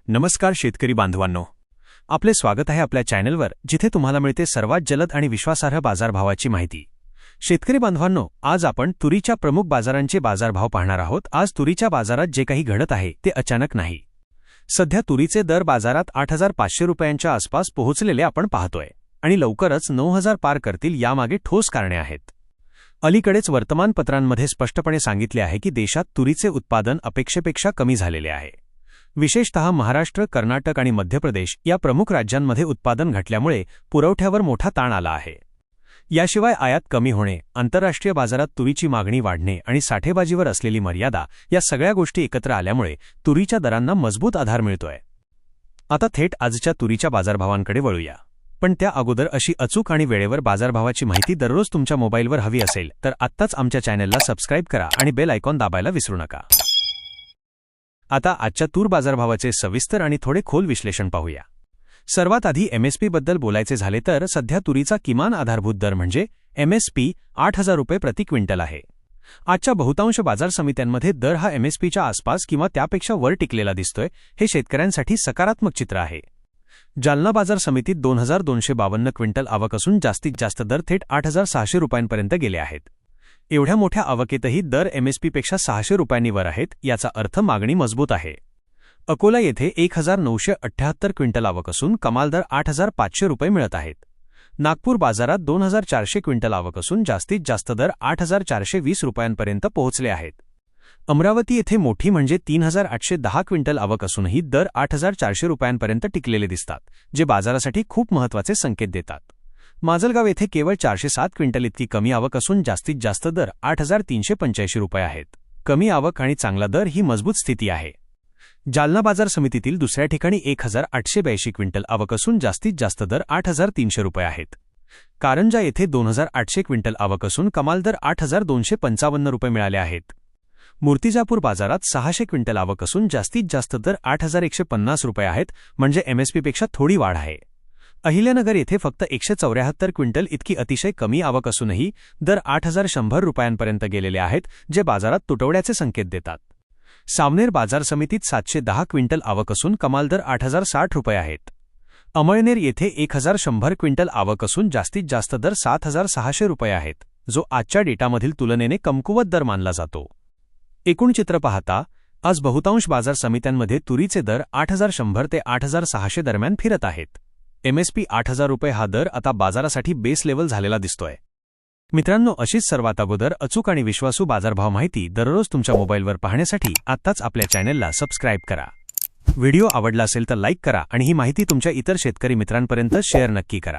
नमस्कार शेतकरी बांधवांनो, आपले स्वागत आहे आपल्या चॅनलवर, जिथे तुम्हाला मिळते सर्वात जलद आणि विश्वासार्ह बाजारभावाची माहिती। शेतकरी बांधवांनो, आज आपण तुरीच्या प्रमुख बाजारांचे बाजारभाव पाहणार आहोत। आज तुरीच्या बाजारात जे काही घडत आहे ते अचानक नाही। सध्या तुरीचे दर बाजारात 8,500 रुपयांच्या आसपास पोहोचलेले आपण पाहतोय आणि लवकरच 9,000 पार करतील। यामागे ठोस कारणे आहेत। अलीकडेच वर्तमानपत्रांमध्ये स्पष्टपणे सांगितले आहे की देशात तुरीचे उत्पादन अपेक्षेपेक्षा कमी झालेले आहे। विशेषतः महाराष्ट्र, कर्नाटक आणि मध्य प्रदेश या प्रमुख राज्यांमध्ये उत्पादन घटल्यामुळे पुरवठ्यावर मोठा ताण आला आहे। याशिवाय आयात कमी होणे, आंतरराष्ट्रीय बाजारात तुरीची मागणी वाढणे आणि साठेबाजीवर असलेली मर्यादा या सगळ्या गोष्टी एकत्र आल्यामुळे तुरीच्या दरांना मजबूत आधार मिळतोय। आता थेट आजच्या तुरीच्या बाजारभावांकडे वळूया। पण त्या अगोदर अशी अचूक आणि वेळेवर बाजारभावाची माहिती दररोज तुमच्या मोबाईलवर हवी असेल तर आत्ताच आमच्या चॅनलला सबस्क्राईब करा आणि बेल आयकॉन दाबायला विसरू नका। आता आजच्या तूर बाजारभावाचे सविस्तर आणि थोडे खोल विश्लेषण पाहूया। सर्वात आधी एमएसपी बद्दल बोलायचे झाले तर सध्या तुरीचा किमान आधारभूत दर म्हणजे एमएसपी 8,000 रुपये प्रति क्विंटल आहे। आजच्या बहुतांश बाजार समित्यांमध्ये दर हा एमएसपीच्या आसपास किंवा त्यापेक्षा वर टिकलेला दिसतोय। हे शेतकऱ्यांसाठी सकारात्मक चित्र आहे। जालना बाजार समितीत 2,252 क्विंटल आवक असून जास्तीत जास्त दर थेट 8,600 रुपयांपर्यंत गेले आहेत। एवढ्या मोठ्या आवकेतही दर एमएसपीपेक्षा 600 रुपयांनी वर आहेत, याचा अर्थ मागणी मजबूत आहे। अकोला येथे 1,978 क्विंटल आवक असून कमाल दर 8,500 रुपये मिळत आहेत। नागपूर बाजारात 2,400 क्विंटल आवक असून जास्तीत जास्त दर 8,420 रुपयांपर्यंत पोहोचले आहेत। अमरावती येथे मोठी म्हणजे 3,810 क्विंटल आवक असूनही दर 8,400 रुपयांपर्यंत टिकलेले दिसतात, जे बाजारासाठी खूप महत्त्वाचे संकेत देतात। माजलगाव येथे केवळ 407 क्विंटल इतकी कमी आवक असून जास्तीत जास्त दर 8,385 रुपये आहेत। कमी आवक आणि चांगला दर ही मजबूत स्थिती आहे। जालना बाजार समितीतील दुसऱ्या ठिकाणी 1,882 क्विंटल आवक असून जास्तीत जास्त दर 8,300 रुपये आहेत। कारंजा येथे 2,800 क्विंटल आवक असून कमाल दर 8,255 रुपये मिळाले आहेत। मूर्तिजापूर बाजारात 600 क्विंटल आवक असून जास्तीत जास्त दर 8,150 रुपये आहेत, म्हणजे एमएसपीपेक्षा थोडी वाढ आहे। अहिल्यानगर येथे फक्त 174 क्विंटल इतकी अतिशय कमी आवक असूनही दर 8,100 रुपयांपर्यंत गेलेले आहेत, जे बाजारात तुटवड्याचे संकेत देतात। सावनेर बाजार समितीत 710 क्विंटल आवक असून कमाल दर 8,060 रुपये आहेत। अमळनेर येथे 1,100 क्विंटल आवक असून जास्तीत जास्त दर 7,600 रुपये आहेत, जो आजच्या डेटामधील तुलनेने कमकुवत दर मानला जातो। एकूण चित्र पाहता आज बहुतांश बाजार समित्यांमध्ये तुरीचे दर 8,100 ते 8,600 दरम्यान फिरत आहेत। एमएसपी 8,000 रुपये हा दर आता बाजारासाठी बेस लेवल झालेला दिसतोय। मित्रांनो, अशीच सर्वात अगोदर अचूक आणि विश्वासू बाजारभाव माहिती दररोज तुमच्या मोबाईलवर पाहण्यासाठी आत्ताच आपल्या चॅनलला सबस्क्राईब करा। व्हिडिओ आवडला असेल तर लाईक करा आणि ही माहिती तुमच्या इतर शेतकरी मित्रांपर्यंत शेअर नक्की करा।